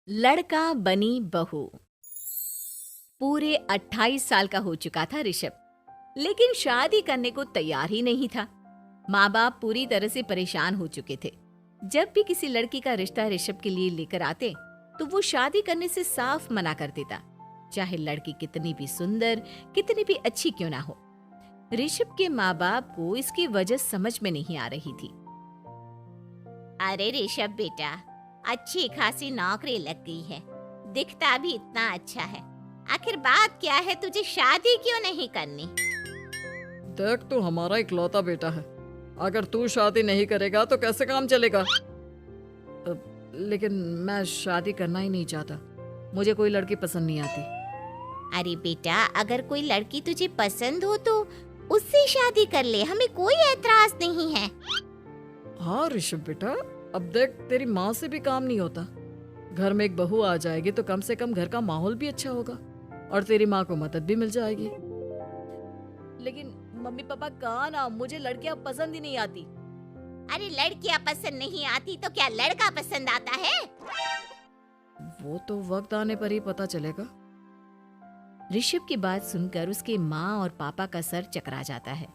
लड़का बनी बहू। पूरे 28 साल का हो चुका था ऋषभ, लेकिन शादी करने को तैयार ही नहीं था। माँ बाप पूरी तरह से परेशान हो चुके थे। जब भी किसी लड़की का रिश्ता ऋषभ के लिए लेकर आते तो वो शादी करने से साफ मना कर देता, चाहे लड़की कितनी भी सुंदर, कितनी भी अच्छी क्यों ना हो। ऋषभ के माँ बाप को इसकी वजह समझ में नहीं आ रही थी। अरे ऋषभ बेटा, अच्छी खासी नौकरी लग गई है, दिखता भी इतना अच्छा है। आखिर बात क्या है, तुझे शादी क्यों नहीं करनी? देख, तू हमारा इकलौता बेटा है। अगर तू शादी नहीं करेगा तो कैसे काम चलेगा? लेकिन मैं शादी करना ही नहीं चाहता। मुझे कोई लड़की पसंद नहीं आती। अरे बेटा, अगर कोई लड़की तुझे पसंद हो तो उससे शादी कर ले, हमें कोई ऐतराज नहीं है। हाँ ऋषभ बेटा, अब देख, तेरी माँ से भी काम नहीं होता। घर में एक बहू आ जाएगी तो कम से कम घर का माहौल भी अच्छा होगा और तेरी माँ को मदद भी मिल जाएगी। लेकिन मम्मी पापा कहाँ ना, मुझे लड़कियां पसंद ही नहीं आती। अरे लड़कियां पसंद नहीं आती तो क्या लड़का पसंद आता है? वो तो वक्त आने पर ही पता चलेगा। ऋषभ की बात सुनकर उसके माँ और पापा का सर चकरा जाता है।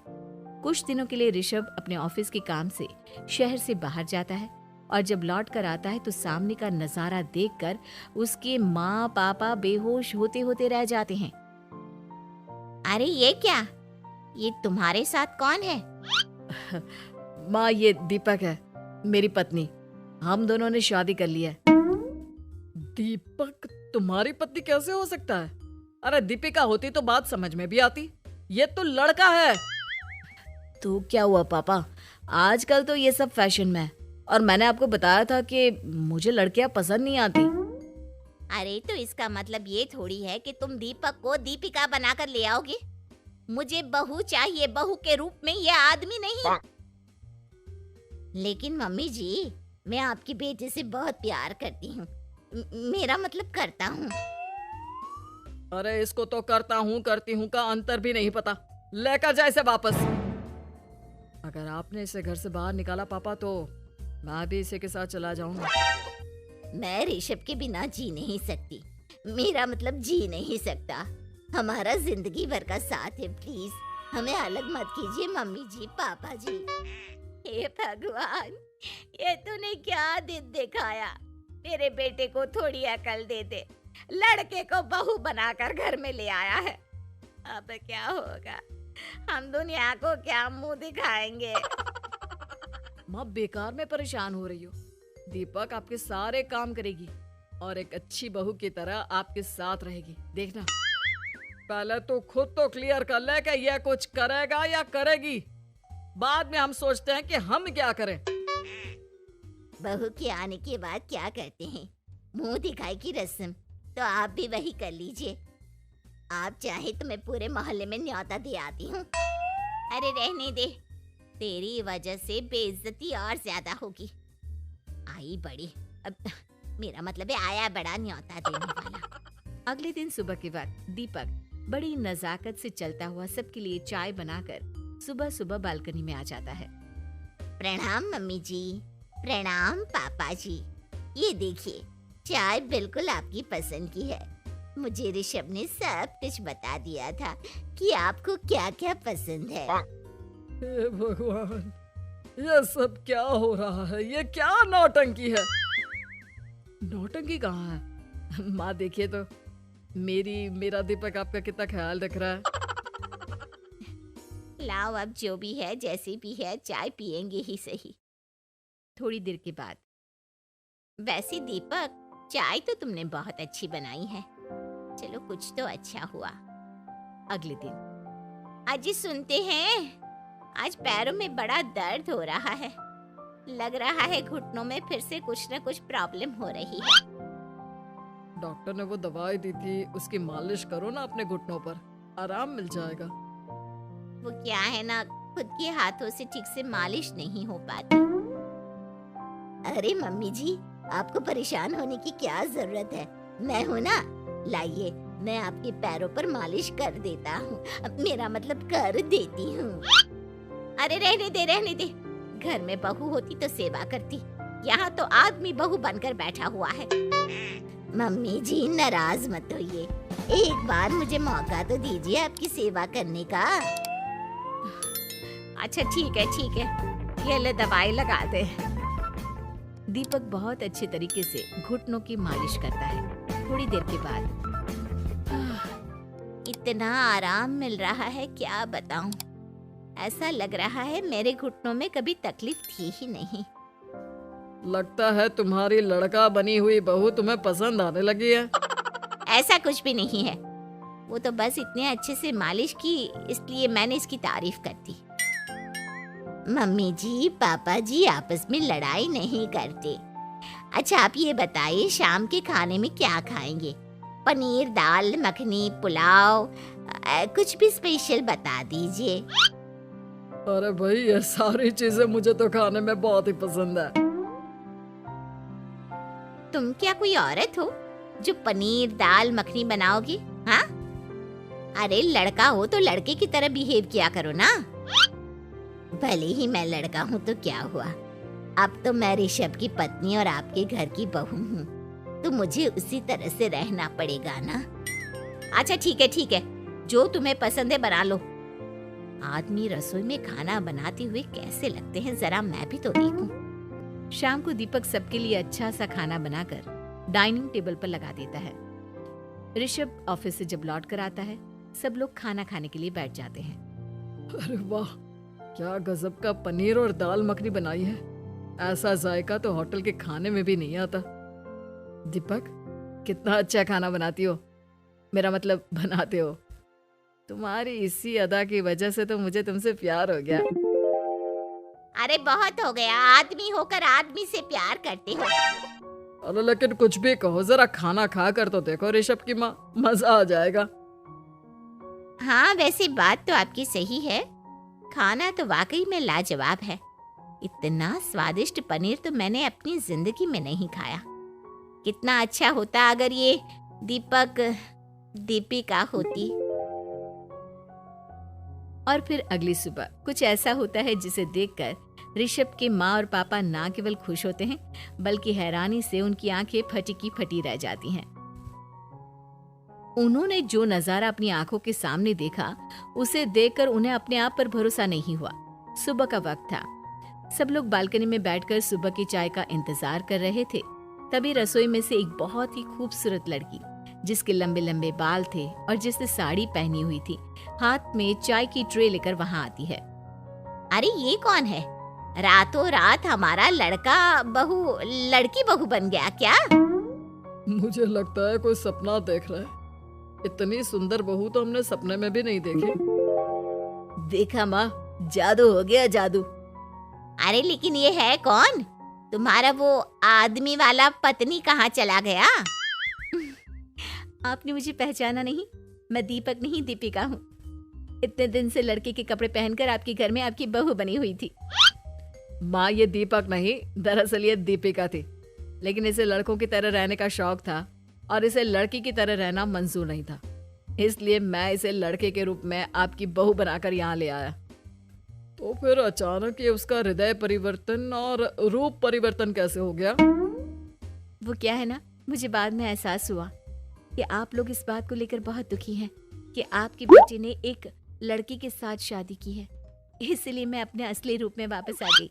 कुछ दिनों के लिए ऋषभ अपने ऑफिस के काम से शहर से बाहर जाता है और जब लौट कर आता है तो सामने का नजारा देखकर उसके माँ पापा बेहोश होते होते रह जाते हैं। अरे ये क्या, ये तुम्हारे साथ कौन है? माँ, ये दीपक है, मेरी पत्नी। हम दोनों ने शादी कर ली है। दीपक तुम्हारी पत्नी कैसे हो सकता है? अरे दीपिका होती तो बात समझ में भी आती। ये तो लड़का है। तो क्या हुआ पापा, आजकल तो ये सब फैशन में है और मैंने आपको बताया था कि मुझे लड़कियां पसंद नहीं आती। अरे तो इसका मतलब ये थोड़ी है कि तुम दीपक को दीपिका बनाकर ले आओगे। मुझे बहू चाहिए, बहू के रूप में, ये आदमी नहीं। लेकिन मम्मी जी, मैं आपकी बेटे से बहुत प्यार करती हूँ। मेरा मतलब करता हूँ। अरे इसको तो करता हूँ करती हूँ का अंतर भी नहीं पता। लेकर जाए इसे वापस। अगर आपने इसे घर से बाहर निकाला पापा तो मैं भी इसी के साथ चला जाऊंगा। मैं ऋषभ के बिना जी नहीं सकती। मेरा मतलब जी नहीं सकता। हमारा जिंदगी भर का साथ है, प्लीज हमें अलग मत कीजिए मम्मी जी, पापा जी। हे भगवान, ये तूने क्या दिन दिखाया? मेरे बेटे को थोड़ी अकल दे दे। लड़के को बहू बनाकर घर में ले आया है। अब क्या होगा? हम दुनिया को क्या मुंह दिखाएंगे? माँ, बेकार में परेशान हो रही हो। दीपक आपके सारे काम करेगी और एक अच्छी बहू की तरह आपके साथ रहेगी, देखना। पहले तो खुद तो क्लियर कर ले कि यह कुछ करेगा या करेगी। बाद में हम सोचते हैं कि हम क्या करें। बहू के आने के बाद क्या करते हैं? मुंह दिखाई की रस्म तो आप भी वही कर लीजिए। आप चाहे तो मैं पूरे मोहल्ले में न्योता दे आती हूँ। अरे रहने दे, तेरी वजह से बेइज्जती और ज्यादा होगी। आई बड़ी, अब मेरा मतलब है आया बड़ा न्योता देने वाला। अगले दिन सुबह के वक्त दीपक बड़ी नजाकत से चलता हुआ सबके लिए चाय बनाकर सुबह सुबह बालकनी में आ जाता है। प्रणाम मम्मी जी, प्रणाम पापा जी। ये देखिए, चाय बिल्कुल आपकी पसंद की है। मुझे ऋषभ ने सब कुछ बता दिया था कि आपको क्या क्या पसंद है। हे भगवान, ये सब क्या हो रहा है? ये क्या नौटंकी है? नौटंकी कहाँ है? माँ देखिए तो, मेरा दीपक आपका कितना ख्याल रख रहा है। लाओ, अब जो भी है, जैसे भी है, चाय पियेंगे ही सही। थोड़ी देर के बाद, वैसे दीपक, चाय तो तुमने बहुत अच्छी बनाई है। चलो, कुछ तो अच्छा हुआ। अगले दिन, अजी सुनते हैं, आज पैरों में बड़ा दर्द हो रहा है। लग रहा है घुटनों में फिर से कुछ न कुछ प्रॉब्लम हो रही है। डॉक्टर ने वो दवाई दी थी, उसकी मालिश करो ना अपने घुटनों पर, आराम मिल जाएगा। वो क्या है ना, खुद के हाथों से ठीक से मालिश नहीं हो पाती। अरे मम्मी जी, आपको परेशान होने की क्या जरूरत है? मैं हूँ ना, लाइए, मैं आपके पैरों पर मालिश कर देता हूँ। मेरा मतलब कर देती हूँ। अरे रहने दे, रहने दे। घर में बहू होती तो सेवा करती, यहाँ तो आदमी बहू बनकर बैठा हुआ है। मम्मी जी नाराज मत होइए, एक बार मुझे मौका तो दीजिए आपकी सेवा करने का। अच्छा ठीक है, ये ले दवाई लगा दे। दीपक बहुत अच्छे तरीके से घुटनों की मालिश करता है। थोड़ी देर के बाद इतना आराम मिल रहा है क्या बताऊं, ऐसा लग रहा है मेरे घुटनों में कभी तकलीफ थी ही नहीं। लगता है तुम्हारी लड़का बनी हुई बहू तुम्हें पसंद आने लगी है। ऐसा कुछ भी नहीं है, वो तो बस इतने अच्छे से मालिश की इसलिए मैंने इसकी तारीफ कर दी। मम्मी जी पापा जी आपस में लड़ाई नहीं करते। अच्छा आप ये बताइए शाम के खाने में क्या खाएंगे? पनीर, दाल मखनी, पुलाव, कुछ भी स्पेशल बता दीजिए। अरे भाई ये सारी चीजें मुझे तो खाने में बहुत ही पसंद है। तुम क्या कोई औरत हो जो पनीर दाल मखनी बनाओगी? हाँ, अरे लड़का हो तो लड़के की तरह बिहेव किया करो ना। भले ही मैं लड़का हूँ तो क्या हुआ, अब तो मैं ऋषभ की पत्नी और आपके घर की बहू हूँ, तो मुझे उसी तरह से रहना पड़ेगा ना। अच्छा ठीक है, जो तुम्हें पसंद है बना लो। आदमी रसोई में खाना बनाते हुए कैसे लगते हैं, जरा मैं भी तो देखूं। शाम को दीपक सबके लिए अच्छा सा खाना बनाकर डाइनिंग टेबल पर लगा देता है। ऋषभ ऑफिस से जब लौट कर आता है, सब लोग खाना खाने के लिए बैठ जाते हैं। अरे वाह, क्या गजब का पनीर और दाल मखनी बनाई है। ऐसा जायका तो होटल के खाने में भी नहीं आता। दीपक कितना अच्छा खाना बनाती हो, मेरा मतलब बनाते हो। तुम्हारी इसी अदा की वजह से तो मुझे तुमसे प्यार हो गया। अरे बहुत हो गया, आदमी होकर आदमी से प्यार करते हो। अरे लेकिन कुछ भी कहो, जरा खाना खा कर तो देखो ऋषभ की माँ, मजा आ जाएगा। हाँ वैसे बात तो आपकी सही है, खाना तो वाकई में लाजवाब है। इतना स्वादिष्ट पनीर तो मैंने अपनी जिंदगी में नहीं खाया। कितना अच्छा होता अगर ये दीपिका होती। और फिर अगली सुबह कुछ ऐसा होता है जिसे देखकर ऋषभ के माँ और पापा ना केवल खुश होते हैं बल्कि हैरानी से उनकी आंखें फटी की फटी रह जाती हैं। उन्होंने जो नजारा अपनी आंखों के सामने देखा उसे देखकर उन्हें अपने आप पर भरोसा नहीं हुआ। सुबह का वक्त था, सब लोग बालकनी में बैठकर सुबह की चाय का इंतजार कर रहे थे। तभी रसोई में से एक बहुत ही खूबसूरत लड़की जिसके लंबे लंबे बाल थे और जिसने साड़ी पहनी हुई थी, हाथ में चाय की ट्रे लेकर वहां आती है। अरे ये कौन है? रातों रात हमारा लड़की बहू बन गया क्या? मुझे लगता है कोई सपना देख रहा है। इतनी सुंदर बहू तो हमने सपने में भी नहीं देखी। देखा माँ, जादू हो गया, जादू। अरे लेकिन ये है कौन? तुम्हारा वो आदमी वाला पत्नी कहाँ चला गया? आपने मुझे पहचाना नहीं? मैं दीपक नहीं दीपिका हूँ। इतने दिन से लड़के के कपड़े पहनकर आपके घर में आपकी बहू बनी हुई थी। माँ ये दीपक नहीं, दरअसल ये दीपिका थी, लेकिन इसे लड़कों की तरह रहने का शौक था और इसे लड़की की तरह रहना मंजूर नहीं था, इसलिए मैं इसे लड़के के रूप में आपकी बहू बनाकर यहाँ ले आया। तो फिर अचानक ये उसका हृदय परिवर्तन और रूप परिवर्तन कैसे हो गया? वो क्या है ना, मुझे बाद में एहसास हुआ कि आप लोग इस बात को लेकर बहुत दुखी हैं कि आपकी बेटी ने एक लड़की के साथ शादी की है, इसलिए मैं अपने असली रूप में वापस आ गई।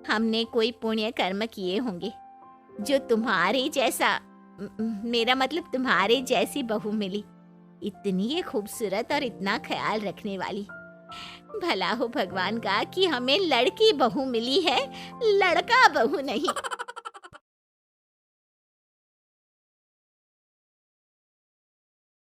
हमने कोई पुण्य कर्म किए होंगे जो तुम्हारे जैसा, मेरा मतलब तुम्हारे जैसी बहू मिली, इतनी खूबसूरत और इतना ख्याल रखने वाली। भला हो भगवान का कि हमें लड़की बहू मिली है, लड़का बहू नहीं।